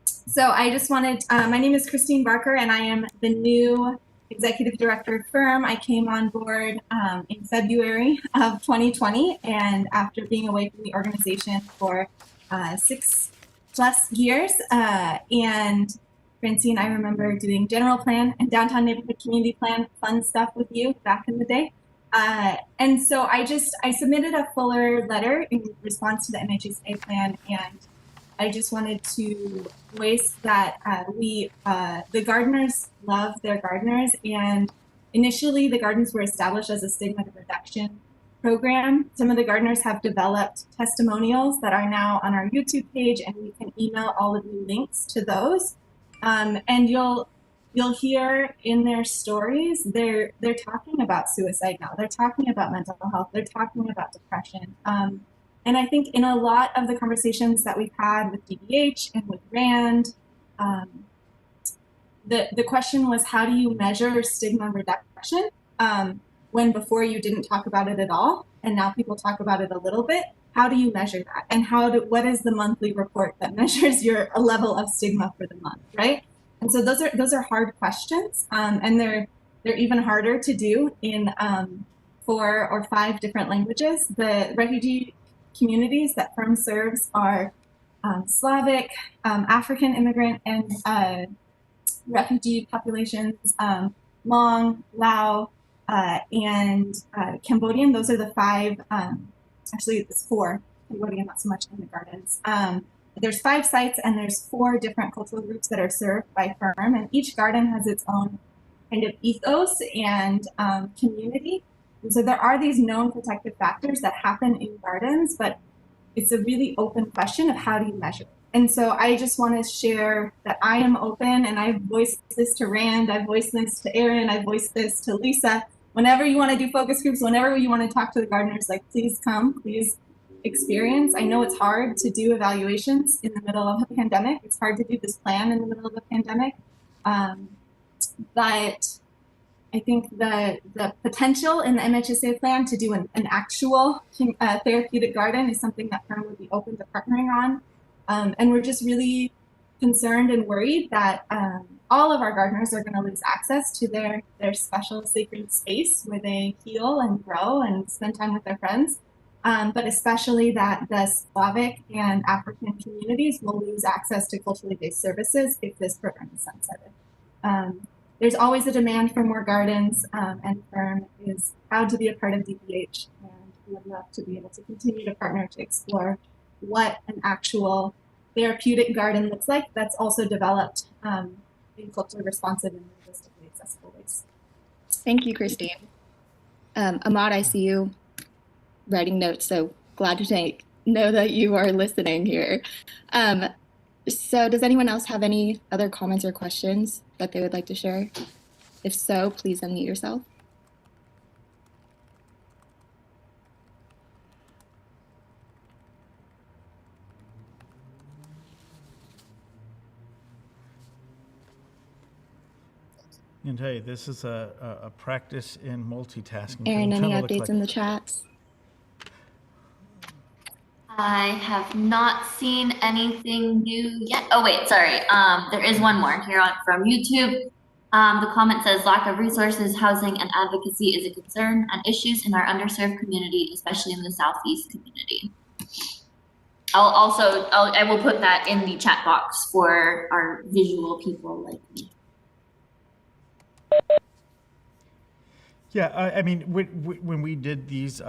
So I just wanted, my name is Christine Barker, and I am the new executive director of Firm. I came on board in February of 2020, and after being away from the organization for 6+ years, and Francine, I remember doing general plan and downtown neighborhood community plan fun stuff with you back in the day. And so I submitted a fuller letter in response to the MHSA plan, and I just wanted to voice that the gardeners love their gardeners, and initially the gardens were established as a stigma reduction program. Some of the gardeners have developed testimonials that are now on our YouTube page, and we can email all of you links to those. And you'll hear in their stories, they're talking about suicide now. They're talking about mental health. They're talking about depression. And I think in a lot of the conversations that we've had with DBH and with RAND, the question was, how do you measure stigma reduction when before you didn't talk about it at all, and now people talk about it a little bit? How do you measure that? And what is the monthly report that measures your level of stigma for the month, right? And so those are hard questions, and they're even harder to do in 4 or 5 different languages. The refugee communities that Firm serves are Slavic, African immigrant, and refugee populations, Hmong, Lao, and Cambodian. Those are the 5, actually it's 4, Cambodian, not so much in the gardens. There's 5 sites, and there's 4 different cultural groups that are served by Firm, and each garden has its own kind of ethos and community. And so there are these known protective factors that happen in gardens, but it's a really open question of how do you measure. And so I just want to share that I am open, and I've voiced this to Rand, I've voiced this to Erin, I've voiced this to Lisa. Whenever you want to do focus groups, whenever you want to talk to the gardeners, like, please come, please experience. I know it's hard to do evaluations in the middle of a pandemic. It's hard to do this plan in the middle of a pandemic. But I think the potential in the MHSA plan to do an actual therapeutic garden is something that firm would be open to partnering on. And we're just really concerned and worried that all of our gardeners are going to lose access to their special sacred space where they heal and grow and spend time with their friends. But especially that the Slavic and African communities will lose access to culturally based services if this program is sunsetted. There's always a demand for more gardens, and firm is proud to be a part of DPH, and we would love to be able to continue to partner to explore what an actual therapeutic garden looks like that's also developed in culturally responsive and linguistically accessible ways. Thank you, Christine. Ahmad, I see you writing notes, so glad to know that you are listening here. So does anyone else have any other comments or questions that they would like to share? If so, please unmute yourself. I can tell you, this is a practice in multitasking. Erin, I'm any trying to look updates in the chats? I have not seen anything new yet. Oh wait, sorry. There is one more here from YouTube. The comment says lack of resources, housing, and advocacy is a concern and issues in our underserved community, especially in the Southeast community. I will put that in the chat box for our visual people like me. Yeah, I mean, when we did these,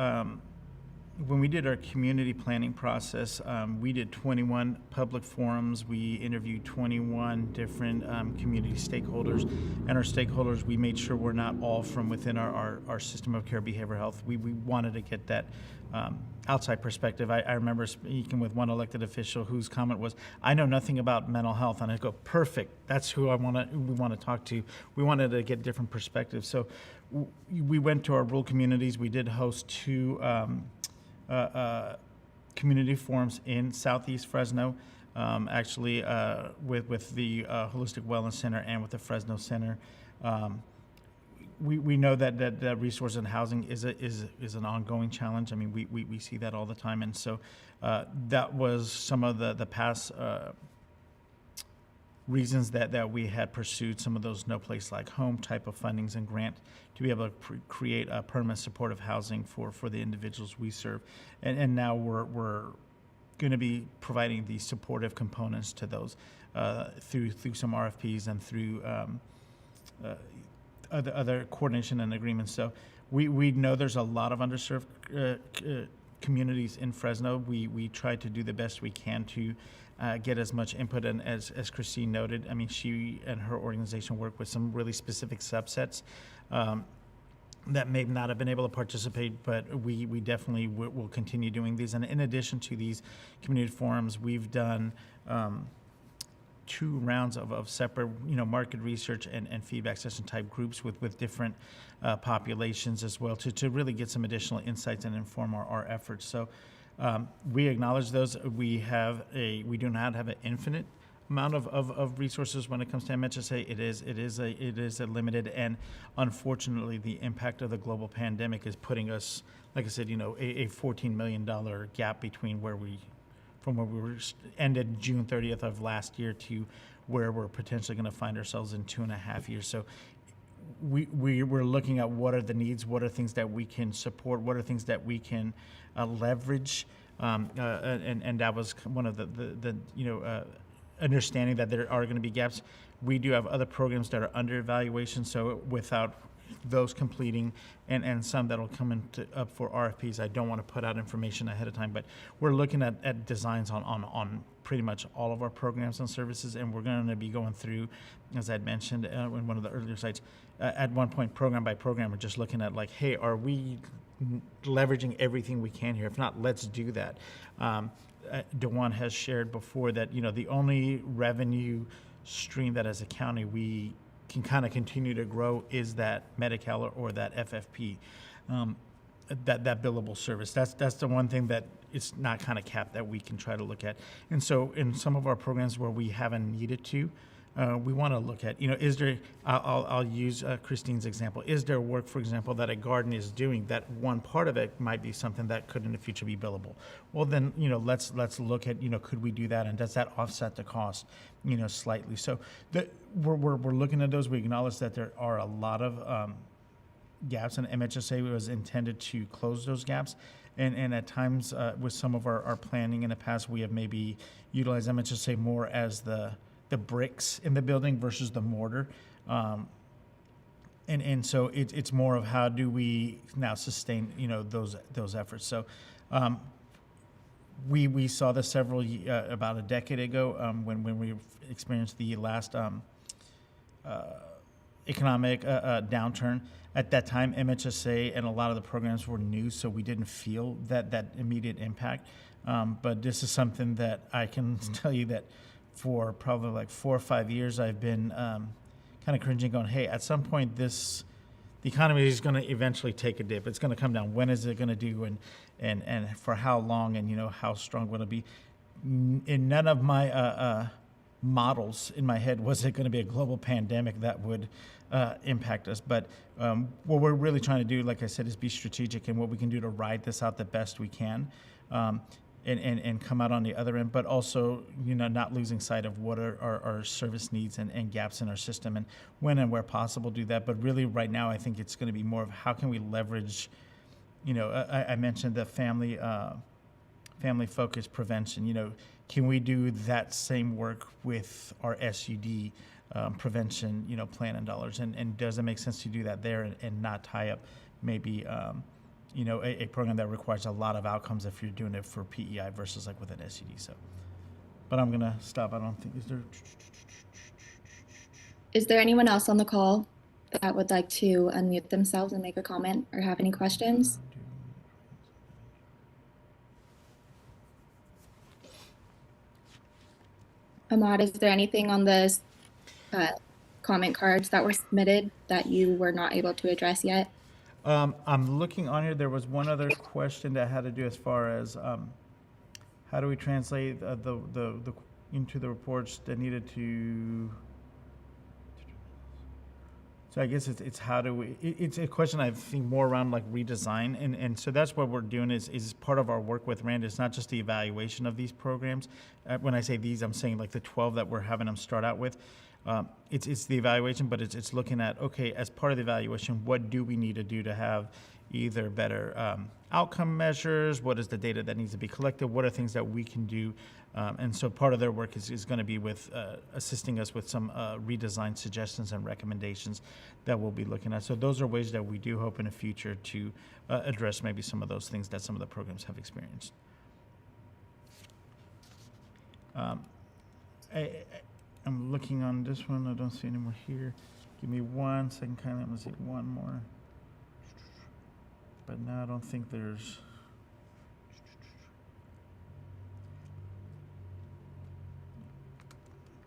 when we did our community planning process, we did 21 public forums. We interviewed 21 different community stakeholders, and our stakeholders, we made sure we're not all from within our system of care behavioral health. We wanted to get that outside perspective. I remember speaking with one elected official whose comment was, "I know nothing about mental health," and I go, "Perfect. That's who we want to talk to." We wanted to get different perspectives. So we went to our rural communities. We did host two community forums in Southeast Fresno, actually with the Holistic Wellness Center and with the Fresno Center. We know that resource and housing is an ongoing challenge. I mean, we see that all the time, and so that was some of the past reasons that we had pursued some of those No Place Like Home type of fundings and grant to be able to create a permanent supportive housing for the individuals we serve, and now we're going to be providing the supportive components to those through some RFPs and through other coordination and agreements. So we know there's a lot of underserved communities in Fresno. We try to do the best we can to get as much input, and as Christine noted, I mean, she and her organization work with some really specific subsets that may not have been able to participate, but we definitely will continue doing these. And in addition to these community forums, we've done 2 rounds of separate, market research and feedback session type groups with different populations as well to really get some additional insights and inform our efforts. So we acknowledge those. We do not have an infinite amount of resources when it comes to MHSA. It is a limited, and unfortunately the impact of the global pandemic is putting us, like I said, a $14 million gap between from where we were ended June 30th of last year to where we're potentially going to find ourselves in 2.5 years. So we're looking at what are the needs, what are things that we can support, what are things that we can leverage, and that was one of the understanding that there are going to be gaps. We do have other programs that are under evaluation, so without those completing and some that'll come up for RFPs, I don't want to put out information ahead of time, but we're looking at designs on pretty much all of our programs and services, and we're going to be going through, as I'd mentioned in one of the earlier sites, at one point program by program, we're just looking at like, hey, are we leveraging everything we can here. If not, let's do that. Dewan has shared before that, the only revenue stream that as a county we can kind of continue to grow is that Medi-Cal or that FFP, that billable service. That's the one thing that it's not kind of capped that we can try to look at. And so in some of our programs where we haven't needed to, we want to look at, is there, I'll use Christine's example. Is there work, for example, that a garden is doing that one part of it might be something that could in the future be billable? Well, then, let's look at, could we do that? And does that offset the cost, slightly? So we're looking at those. We acknowledge that there are a lot of gaps, and MHSA was intended to close those gaps. And at times with some of our planning in the past, we have maybe utilized MHSA more as the bricks in the building versus the mortar. And so it's more of how do we now sustain, those efforts. So we saw this about a decade ago when we experienced the last economic downturn. At that time, MHSA and a lot of the programs were new, so we didn't feel that immediate impact. But this is something that I can tell you that for probably like 4 or 5 years, I've been kind of cringing, going, hey, at some point the economy is going to eventually take a dip. It's going to come down. When is it going to do, and for how long, and how strong will it be? In none of my models in my head was it going to be a global pandemic that would impact us. But what we're really trying to do, like I said, is be strategic in what we can do to ride this out the best we can. And come out on the other end, but also, not losing sight of what are our service needs and gaps in our system, and when and where possible do that. But really right now, I think it's going to be more of how can we leverage, I mentioned the family focused prevention, can we do that same work with our SUD prevention, plan and dollars, and does it make sense to do that there and not tie up maybe, a program that requires a lot of outcomes if you're doing it for PEI versus like with an SUD. So, but I'm going to stop. I don't think, Is there anyone else on the call that would like to unmute themselves and make a comment or have any questions? Ahmad, is there anything on the comment cards that were submitted that you were not able to address yet? I'm looking on here. There was one other question that had to do as far as how do we translate the into the reports that needed to. So I guess it's how do we? It's a question I think more around like redesign, and so that's what we're doing is part of our work with Rand. It's not just the evaluation of these programs. When I say these, I'm saying like the 12 that we're having them start out with. It's the evaluation, but it's looking at, okay, as part of the evaluation, what do we need to do to have either better outcome measures? What is the data that needs to be collected? What are things that we can do? And so part of their work is going to be with assisting us with some redesign suggestions and recommendations that we'll be looking at. So those are ways that we do hope in the future to address maybe some of those things that some of the programs have experienced. I'm looking on this one. I don't see any more here. Give me 1 second, kind of. I'm gonna see one more. But now I don't think there's.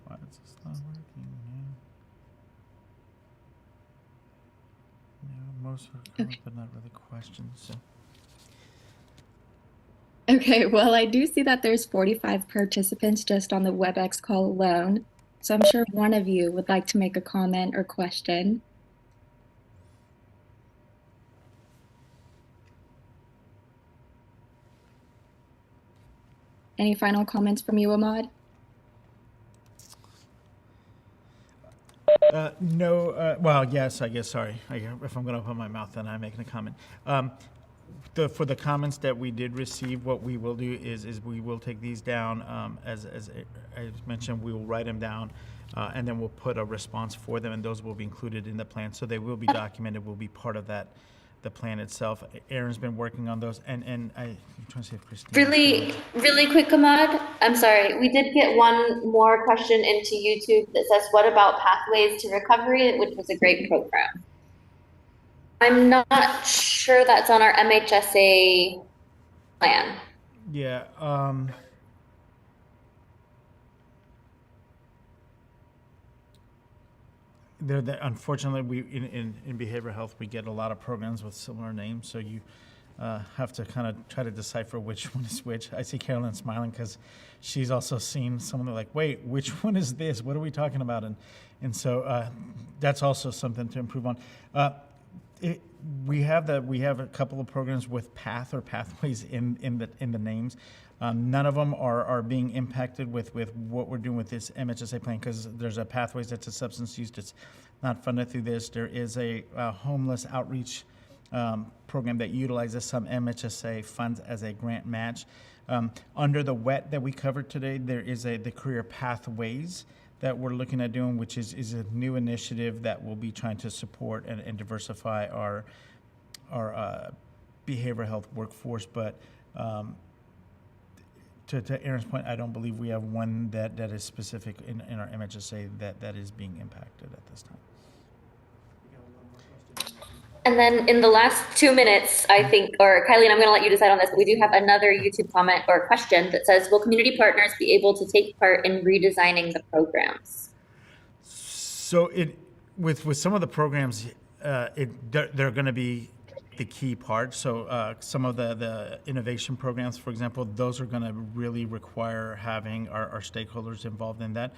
Why is this not working? Yeah, most are comments, but not really questions. So. Okay, well, I do see that there's 45 participants just on the WebEx call alone. So I'm sure one of you would like to make a comment or question. Any final comments from you, Ahmad? No, well, yes, I guess, sorry. If I'm going to open my mouth, then I'm making a comment. For the comments that we did receive, what we will do is we will take these down. As I mentioned, we will write them down, and then we'll put a response for them, and those will be included in the plan. So they will be documented, will be part of the plan itself. Aaron's been working on those, and I'm trying to see if Christine. Really quick, Ahmad. I'm sorry. We did get one more question into YouTube that says, what about Pathways to Recovery, which was a great program? I'm not sure that's on our MHSA plan. Yeah. Unfortunately, we in behavioral health we get a lot of programs with similar names, so you have to kind of try to decipher which one is which. I see Carolyn smiling because she's also seen someone like, wait, which one is this? What are we talking about? And so that's also something to improve on. We have a couple of programs with path or pathways in the names. None of them are being impacted with what we're doing with this MHSA plan, because there's a pathways that's a substance use that's not funded through this. There is a homeless outreach program that utilizes some MHSA funds as a grant match. Under the WET that we covered today, there is the career pathways that we're looking at doing, which is a new initiative that will be trying to support and diversify our behavioral health workforce. But to Aaron's point, I don't believe we have one that is specific in our MHSA that is being impacted at this time. And then in the last 2 minutes, I think, or Kylie, I'm going to let you decide on this, but we do have another YouTube comment or question that says, will community partners be able to take part in redesigning the programs? So with some of the programs, they're going to be the key part. So some of the innovation programs, for example, those are going to really require having our stakeholders involved in that.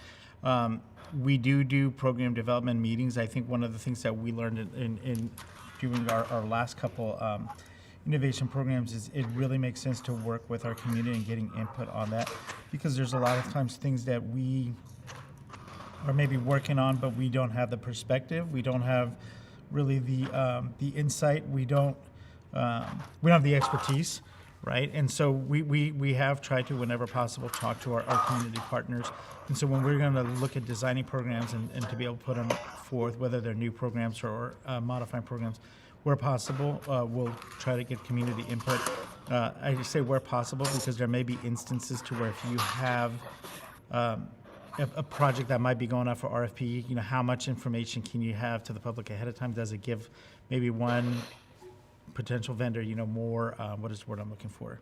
We do program development meetings. I think one of the things that we learned in doing our last couple innovation programs is it really makes sense to work with our community and getting input on that, because there's a lot of times things that we are maybe working on, but we don't have the perspective. We don't have really the insight. We don't have the expertise, right? And so we have tried to, whenever possible, talk to our community partners. And so when we're going to look at designing programs and to be able to put them forth, whether they're new programs or modifying programs, where possible, we'll try to get community input. I say where possible because there may be instances to where if you have a project that might be going out for RFP, how much information can you have to the public ahead of time? Does it give maybe one potential vendor, more, what is the word I'm looking for?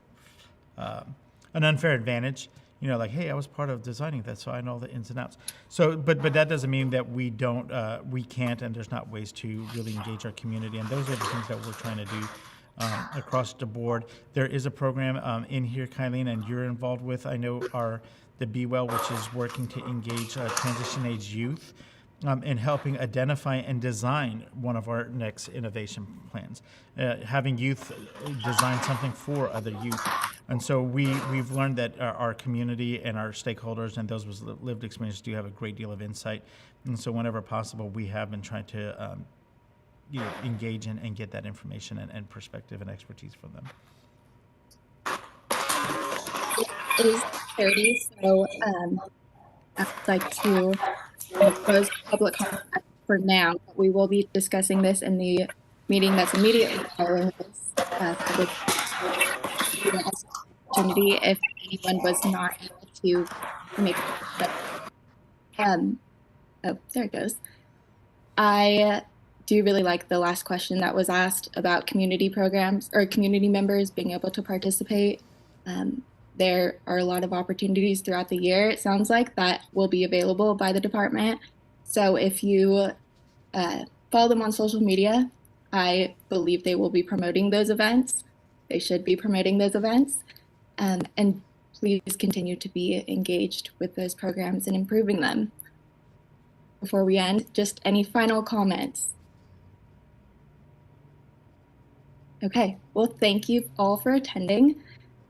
An unfair advantage, like, hey, I was part of designing that, so I know the ins and outs. So, but that doesn't mean that we can't, and there's not ways to really engage our community. And those are the things that we're trying to do across the board. There is a program in here, Kylene, and you're involved with, I know, the Be Well, which is working to engage transition age youth in helping identify and design one of our next innovation plans, having youth design something for other youth. And so we've learned that our community and our stakeholders and those with lived experience do have a great deal of insight. And so whenever possible, we have been trying to engage and get that information and perspective and expertise from them. It is 30, so I'd like to close public comment for now. We will be discussing this in the meeting that's immediately following this public opportunity if anyone was not able to make that. Oh, there it goes. I do really like the last question that was asked about community programs or community members being able to participate. There are a lot of opportunities throughout the year, it sounds like, that will be available by the department. So if you follow them on social media, I believe they will be promoting those events. They should be promoting those events. And please continue to be engaged with those programs and improving them. Before we end, just any final comments? Okay, well, thank you all for attending.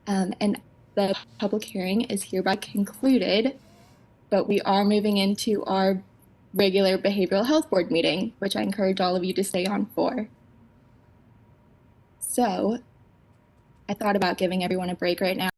And the public hearing is hereby concluded, but we are moving into our regular Behavioral Health Board meeting, which I encourage all of you to stay on for. So I thought about giving everyone a break right now.